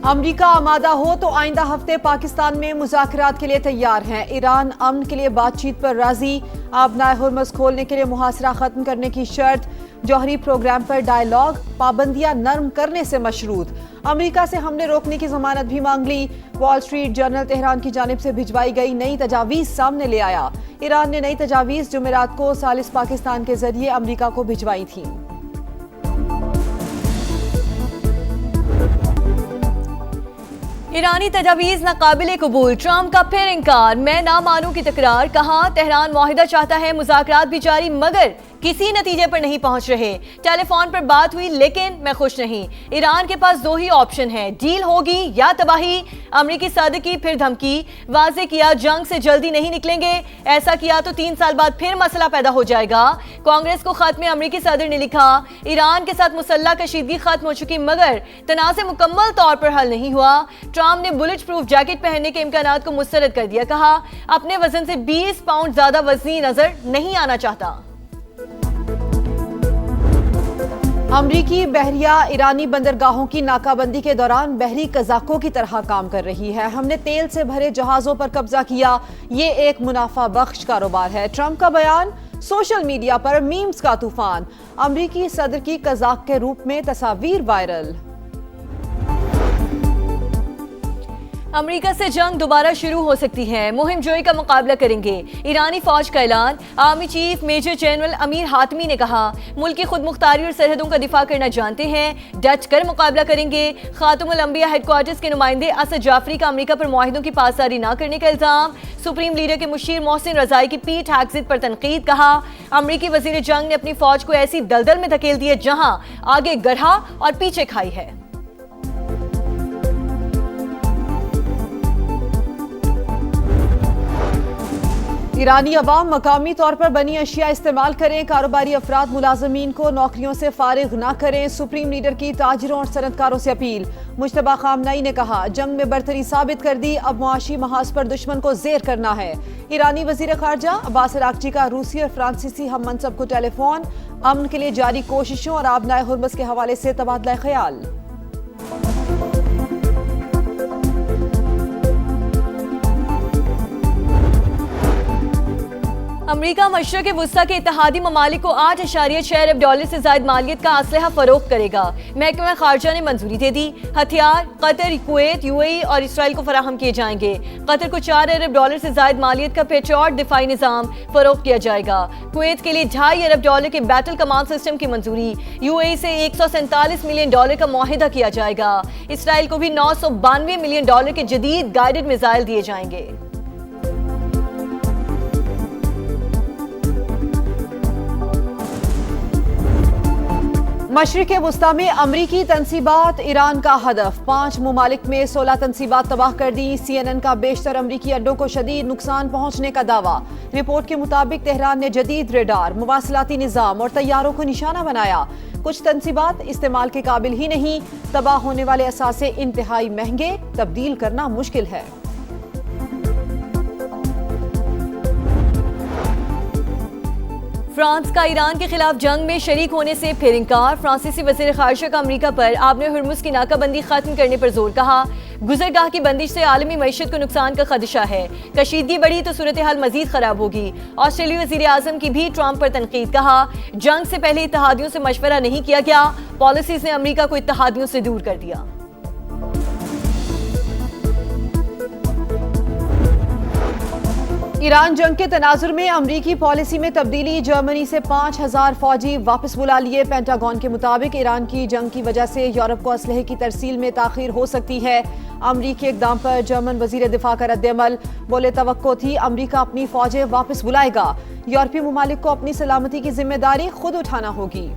अमरीका आमादा हो तो आइंदा हफ्ते पाकिस्तान में मुज़ाकरात के लिए तैयार है। ईरान अमन के लिए बातचीत पर राजी। आबनाए हुर्मुज़ खोलने के लिए मुहासरा खत्म करने की शर्त। जौहरी प्रोग्राम पर डायलॉग। पाबंदियां नर्म करने से मशरूत। अमरीका से हमले रोकने की जमानत भी मांग ली। वॉल स्ट्रीट जर्नल तेहरान की जानिब से भिजवाई गई नई तजावीज़ सामने ले आया। ईरान ने नई तजावीज़ जुमेरात को सालिस पाकिस्तान के जरिए अमरीका को भिजवाई थी। ईरानी तजावीज़ नाकाबिले कबूल। ट्रंप का फिर इंकार। मैं ना मानूं की तकरार। कहा तेहरान मुआहिदा चाहता है, मुज़ाकरात भी जारी मगर किसी नतीजे पर नहीं पहुंच रहे। टेलीफोन पर बात हुई लेकिन मैं खुश नहीं। ईरान के पास दो ही ऑप्शन है, डील होगी या तबाही। अमरीकी सदर की फिर धमकी। वाज़े किया जंग से जल्दी नहीं निकलेंगे, ऐसा किया तो 3 साल बाद फिर मसला पैदा हो जाएगा। कांग्रेस को खत में अमरीकी सदर ने लिखा, ईरान के साथ मुसल्लह कशीदगी खत्म हो चुकी मगर तनाज़े मुकम्मल तौर पर हल नहीं हुआ। ट्रंप ने बुलेट प्रूफ जैकेट पहनने के इम्कानात को मुस्तरद कर दिया। कहा अपने वजन से 20 पाउंड ज्यादा वजनी नजर नहीं आना चाहता। अमरीकी बहरिया ईरानी बंदरगाहों की नाकाबंदी के दौरान बहरी कजाकों की तरह काम कर रही है। हमने तेल से भरे जहाजों पर कब्जा किया, ये एक मुनाफा बख्श कारोबार है। ट्रंप का बयान। सोशल मीडिया पर मीम्स का तूफान। अमरीकी सदर की कजाक के रूप में तस्वीर वायरल। अमेरिका से जंग दोबारा शुरू हो सकती है, मुहिम जोई का मुकाबला करेंगे। ईरानी फौज का ऐलान। Army chief major general Amir Hatami ने कहा मुल्क की खुद मुख्तारी और सरहदों का दिफा करना जानते हैं, डट कर मुकाबला करेंगे। खातुमुल अंबिया हेडक्वार्टर्स के नुमाइंदे असद जाफरी का अमेरिका पर मुआहिदों की पासदारी न करने का इल्जाम। सुप्रीम लीडर के मुशीर मोहसिन रजाई की पीठ एक्जिट पर तनकीद। कहा अमरीकी वजीर जंग ने अपनी फौज को ऐसी दलदल में धकेल दी है जहां आगे गढ़ा और पीछे खाई है। ईरानी अवाम मकामी तौर पर बनी अशिया इस्तेमाल करें। कारोबारी अफराद मुलाजमीन को नौकरियों से फारिग न करें। सुप्रीम लीडर की ताजिरों और सनतकारों से अपील। मुश्तबा खामनई ने कहा जंग में बरतरी साबित कर दी, अब मुआशी महाज पर दुश्मन को जेर करना है। ईरानी वजीर खारजा अब्बास अरागची का रूसी और फ्रांसीसी हम मनसब को टेलीफोन। अमन के लिए जारी कोशिशों और आबनाए हुर्मुज़ के हवाले से तबादला ख्याल। अमरीका मशरक़ वुस्ता के इत्तेहादी ममालिक को 8.6 अरब डॉलर से ज़ायद मालियत का असलहा फरोख्त करेगा। महकमा खारजा ने मंजूरी दे दी। हथियार कतर, कुवैत, यूएई और इसराइल को फराहम किए जाएंगे। कतर को 4 अरब डॉलर से ज़ायद मालियत का पेट्रियट दिफाई निज़ाम फरोख्त किया जाएगा। कुवैत के लिए 2.5 अरब डॉलर के बैटल कमांड सिस्टम की मंजूरी। यूएई से 147 मिलियन डॉलर का मुआहिदा किया जाएगा। इसराइल को भी 992 मिलियन डॉलर के जदीद गाइडेड मिसाइल दिए जाएंगे। मशरिक़ वुस्ता में अमरीकी तनसीबात ईरान का हदफ। 5 ममालिक में 16 तनसीबात तबाह कर दी। CNN का बेशतर अमरीकी अड्डों को शदीद नुकसान पहुंचने का दावा। रिपोर्ट के मुताबिक तेहरान ने जदीद रेडार, मुवासलाती निज़ाम और तैयारों को निशाना बनाया। कुछ तनसीबात इस्तेमाल के काबिल ही नहीं। तबाह होने वाले असासे इंतहाई महंगे, तब्दील करना मुश्किल है। फ्रांस का ईरान के खिलाफ जंग में शरीक होने से फिर इंकार। फ्रांसीसी वज़ीर ख़ारजा का अमरीका पर आबने हुर्मुज़ की नाकाबंदी खत्म करने पर जोर। कहा गुजरगाह की बंदिश से आलमी मईशत को नुकसान का खदशा है, कशीदगी बढ़ी तो सूरत हाल मजीद खराब होगी। ऑस्ट्रेलियाई वज़ीर आज़म की भी ट्रंप पर तनकीद। कहा जंग से पहले इत्तेहादियों से मशवरा नहीं किया गया, पॉलिसीज ने अमरीका को इत्तेहादियों से दूर कर दिया। ईरान जंग के तनाजुर में अमरीकी पॉलिसी में तब्दीली। जर्मनी से 5000 फौजी वापस बुला लिए। पेंटागन के मुताबिक ईरान की जंग की वजह से यूरोप को असलहे की तरसील में ताखीर हो सकती है। अमरीकी इकदाम पर जर्मन वजीर दिफा का रद्द-ए-अमल। बोले तवक्को थी अमरीका अपनी फौजें वापस बुलाएगा। यूरोपीय ममालिक को अपनी सलामती की जिम्मेदारी खुद उठाना होगी।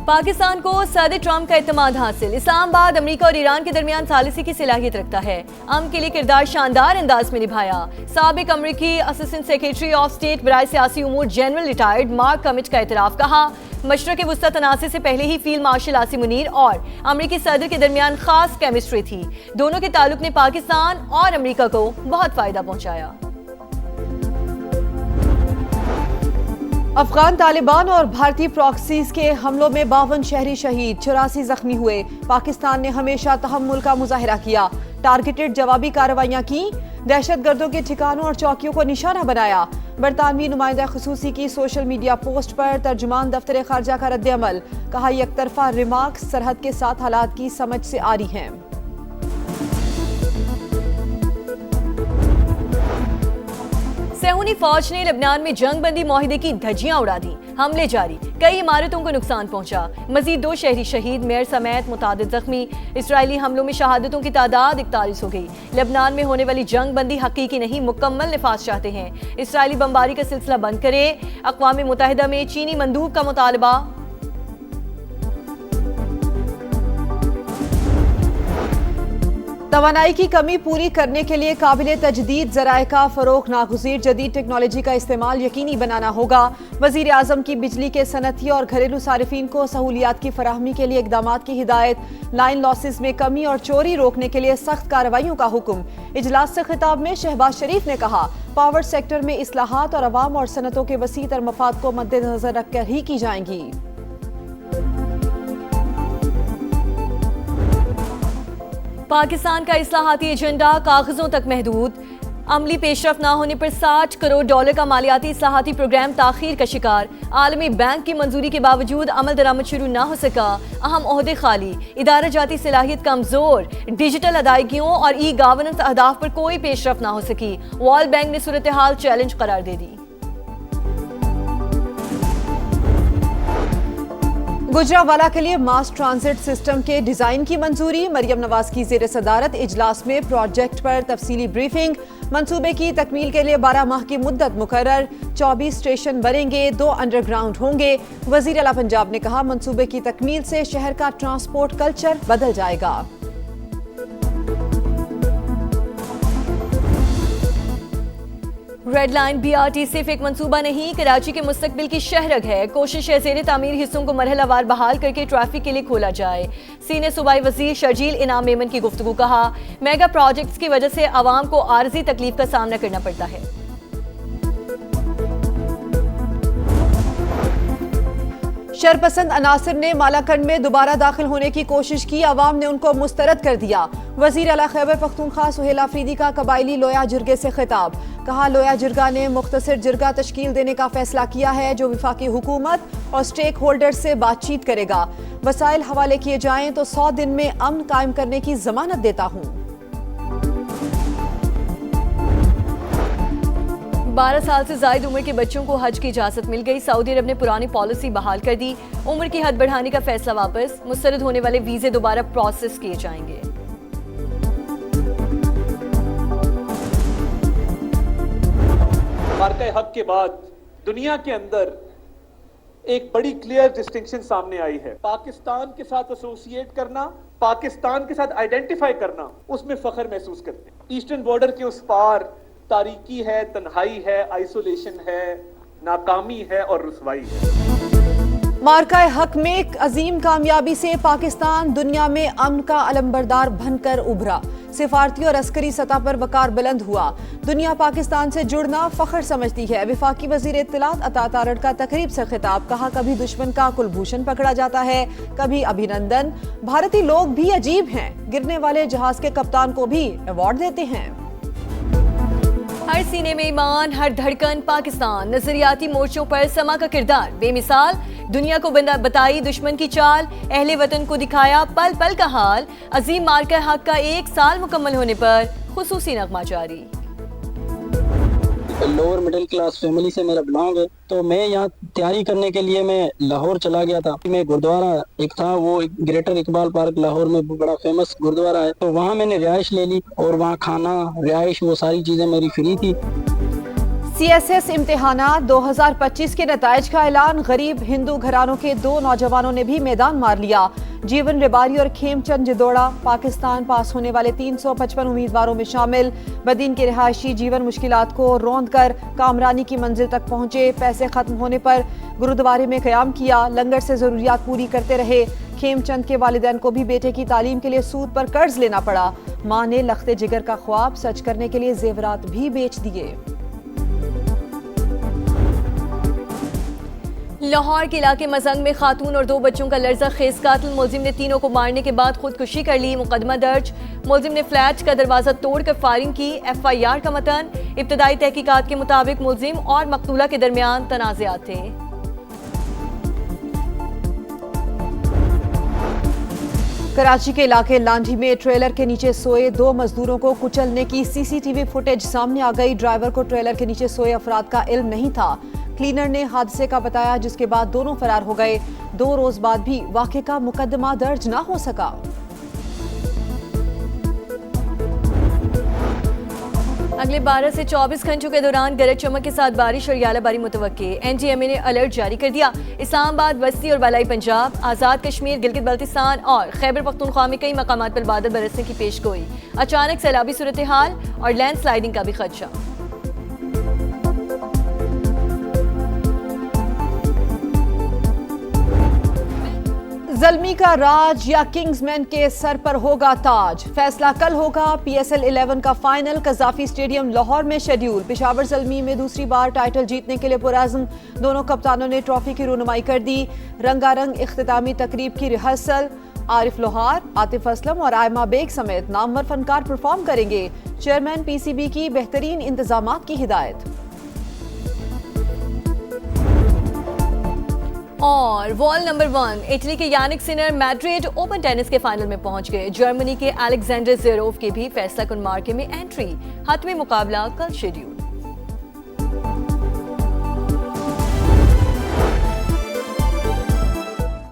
पाकिस्तान को सदर ट्रंप का इत्तेमाद हासिल। इस्लामाबाद अमेरिका और ईरान के दरमियान सालिसी की सलाहियत रखता है। अमन के लिए किरदार शानदार अंदाज में निभाया। साबिक अमेरिकी असिस्टेंट सेक्रेटरी ऑफ स्टेट बराए सियासी उमूर जनरल रिटायर्ड मार्क कमिट का एतराफ़। कहा मशरक़ वुस्ता तनाज़े से पहले ही फील्ड मार्शल आसिम मुनीर और अमेरिकी सदर के दरमियान खास केमिस्ट्री थी। दोनों के ताल्लुक ने पाकिस्तान और अमेरिका को बहुत फायदा पहुंचाया। अफगान तालिबान और भारतीय प्रॉक्सीज के हमलों में 52 शहरी शहीद, 84 जख्मी हुए। पाकिस्तान ने हमेशा तहम्मुल का मुजाहिरा किया, टारगेटेड जवाबी कार्रवाइयां की, दहशतगर्दों के ठिकानों और चौकियों को निशाना बनाया। बरतानवी नुमाइंदा खुसूसी की सोशल मीडिया पोस्ट पर तर्जुमान दफ्तर खारजा का रद्द-ए-अमल, कहा एक तरफा रिमार्क्स सरहद के साथ हालात की समझ से आ रही हैं। सहूनी फौज ने लबनान में जंग बंदी माहिदे की धज्जियां उड़ा दी। हमले जारी, कई इमारतों को नुकसान पहुंचा। मजीद 2 शहरी शहीद, मेयर समेत मुतादिद जख्मी। इजरायली हमलों में शहादतों की तादाद 41 हो गई। लबनान में होने वाली जंग बंदी हकीकी नहीं, मुकम्मल निफाज चाहते हैं। इसराइली बमबारी का सिलसिला बंद करे। अक़वाम मुत्तहिदा में चीनी मंदूब का मुतालबा। तवानाई की कमी पूरी करने के लिए काबिल तजदीद ज़राए का फ़रोग़ नागुज़ीर, जदीद टेक्नोलॉजी का इस्तेमाल यकीनी बनाना होगा। वज़ीर आज़म की बिजली के सनती और घरेलू सारिफीन को सहूलियात की फराहमी के लिए इक़दामात की हिदायत। लाइन लॉसेस में कमी और चोरी रोकने के लिए सख्त कार्रवाइयों का हुक्म। इजलास से खिताब में शहबाज शरीफ ने कहा, पावर सेक्टर में इस्लाहात और अवाम और सनतों के वसी तर मफाद को मद्देनजर रखकर ही की जाएंगी। पाकिस्तान का इस्लाहाती एजेंडा कागजों तक महदूद। अमली पेशरफ न होने पर $60 करोड़ का मालियाती इस्लाहाती प्रोग्राम ताखीर का शिकार। आलमी बैंक की मंजूरी के बावजूद अमल दरामद शुरू न हो सका। अहम ओहदे खाली, इदारा जाती सलाहियत कमजोर। डिजिटल अदायगियों और ई गवर्नेंस अहदाफ पर कोई पेशरफ न हो सकी। वर्ल्ड बैंक ने सूरत हाल चैलेंज करार दे दी। गुजरावाला के लिए मास ट्रांजिट सिस्टम के डिजाइन की मंजूरी। मरियम नवाज की जेर सदारत इजलास में प्रोजेक्ट पर तफसीली ब्रीफिंग। मंसूबे की तकमील के लिए 12 माह की मुद्दत मुकर्रर। 24 स्टेशन बनेंगे, 2 अंडरग्राउंड होंगे। वजीर आला पंजाब ने कहा, मंसूबे की तकमील से शहर का ट्रांसपोर्ट कल्चर बदल जाएगा। रेड लाइन BRT सिर्फ एक मंसूबा नहीं, कराची के मुस्तकबिल की शहरग है। कोशिश है ज़ेरे तामीर हिस्सों को मरहलावार बहाल करके ट्रैफिक के लिए खोला जाए। सीनियर सूबाई वजीर शर्जील इनाम मेमन की गुफ्तगू, कहा मेगा प्रोजेक्ट्स की वजह से आवाम को आर्जी तकलीफ का सामना करना पड़ता है। शरपसंद अनासिर ने मालाकंड में दोबारा दाखिल होने की कोशिश की, अवाम ने उनको मुस्तरद कर दिया। वजीर आला खैबर पख्तूनख्वा सुहेल आफरीदी का कबायली लोया जिरगे से खिताब, कहा लोया जिरगा ने मुख्तसर जिरगा तश्कील देने का फैसला किया है जो विफाकी हुकूमत और स्टेक होल्डर से बातचीत करेगा। वसाइल हवाले किए जाएं तो 100 दिन में अमन कायम करने की जमानत देता हूँ। 12 साल से ज्यादा उम्र के बच्चों को हज की इजाजत मिल गई। सऊदी अरब ने पुरानी पॉलिसी बहाल कर दी। उम्र की हद बढ़ाने का फैसला वापस। मुस्तरद होने वाले वीजे दोबारा प्रोसेस किए जाएंगे। मार्का हक के बाद दुनिया के अंदर एक बड़ी क्लियर डिस्टिंक्शन सामने आई है। पाकिस्तान के साथ एसोसिएट करना, पाकिस्तान के साथ आइडेंटिफाई करना, उसमें फख्र महसूस करते हैं। ईस्टर्न बॉर्डर के उस पार तारीकी है, तन्हाई है, आइसोलेशन है, नाकामी है और रुसवाई है। मार्का हक में एक अजीम कामयाबी से पाकिस्तान दुनिया में अमन का अलंबरदार बनकर उभरा। सिफारती और अस्करी सतह पर वकार बुलंद हुआ। दुनिया पाकिस्तान से जुड़ना फख्र समझती है। विफाकी वजीर इत्तलात अता तारड़ का तकरीब से खिताब, कहा कभी दुश्मन का कुलभूषण पकड़ा जाता है, कभी अभिनंदन। भारतीय लोग भी अजीब हैं, गिरने वाले जहाज के कप्तान को भी अवार्ड देते हैं। हर सीने में ईमान, हर धड़कन पाकिस्तान। नजरियाती मोर्चों पर समा का किरदार बेमिसाल। दुनिया को बताई दुश्मन की चाल, अहले वतन को दिखाया पल पल का हाल। अजीम मार्का हक का 1 साल मुकम्मल होने पर खुसूसी नगमा जारी। लोअर मिडिल क्लास फैमिली से मेरा बिलोंग है, तो मैं यहाँ तैयारी करने के लिए मैं लाहौर चला गया था। मैं गुरुद्वारा एक था, वो ग्रेटर इकबाल पार्क लाहौर में बड़ा फेमस गुरुद्वारा है, तो वहाँ मैंने रिहाइश ले ली और वहाँ खाना, रिहाइश, वो सारी चीजें मेरी फ्री थी। CSS इम्तिहानात 2025 के नताइज का ऐलान। गरीब हिंदू घरानों के 2 नौजवानों ने भी मैदान मार लिया। जीवन रिबारी और खेमचंद जिदोड़ा पाकिस्तान पास होने वाले 355 उम्मीदवारों में शामिल। बदीन के रिहायशी जीवन मुश्किलात को रौंद कर कामरानी की मंजिल तक पहुंचे। पैसे खत्म होने पर गुरुद्वारे में क़याम किया, लंगर से जरूरियात पूरी करते रहे। खेमचंद के वालिदैन को भी बेटे की तालीम के लिए सूद पर कर्ज लेना पड़ा। माँ ने लख्ते जिगर का ख्वाब सच करने के लिए जेवरात भी बेच दिए। लाहौर के इलाके मजंग में खातून और 2 बच्चों का लर्जा खेज कातिल मुलजिम ने तीनों को मारने के बाद खुदकुशी कर ली। मुकदमा दर्ज। मुलजिम ने फ्लैट का दरवाजा तोड़कर फायरिंग की। FIR का मतन। इब्तदाई तहकीकात के मुताबिक मुलजिम और मकतूला के दरमियान तनाज़ात थे। कराची के इलाके लांढी में ट्रेलर के नीचे सोए 2 मजदूरों को कुचलने की CCTV फुटेज सामने आ गई। ड्राइवर को ट्रेलर के नीचे सोए अफराद का इल्म नहीं था। क्लीनर ने हादसे का बताया, जिसके बाद दोनों फरार हो गए। 2 रोज बाद भी वाक़े का मुकदमा दर्ज न हो सका। अगले 12 से 24 घंटों के दौरान गरज चमक के साथ बारिश और यालाबारी मुतवक्के। NGMA ने अलर्ट जारी कर दिया। इस्लामाबाद, वस्ती और बालाई पंजाब, आज़ाद कश्मीर, गिलगित बल्तिस्तान और खैबर पख्तूनख्वा में कई मकामात पर बादल बरसने की पेशगोई। अचानक सैलाबी सूरत हाल और लैंडस्लाइडिंग का भी खदशा। ज़ल्मी का राज या किंग्समैन के सर पर होगा ताज। फैसला कल होगा। PSL 11 का फाइनल कज़ाफी स्टेडियम लाहौर में शेड्यूल। पेशावर ज़ल्मी में दूसरी बार टाइटल जीतने के लिए पुरअज़्म। दोनों कप्तानों ने ट्रॉफी की रुनुमाई कर दी। रंगारंग इख्तितामी तकरीब की रिहर्सल। आरिफ लोहार, आतिफ असलम और आयमा बेग समेत नामवर फनकार परफॉर्म करेंगे। चेयरमैन PCB की बेहतरीन इंतजामात की हिदायत। और वॉल नंबर 1 इटली के Jannik Sinner Madrid Open tennis के फाइनल में पहुंच गए। जर्मनी के अलेक्जेंडर ज़वेरेव की भी फैसला कुन मार्के में एंट्री। 7वें मुकाबला कल शेड्यूल।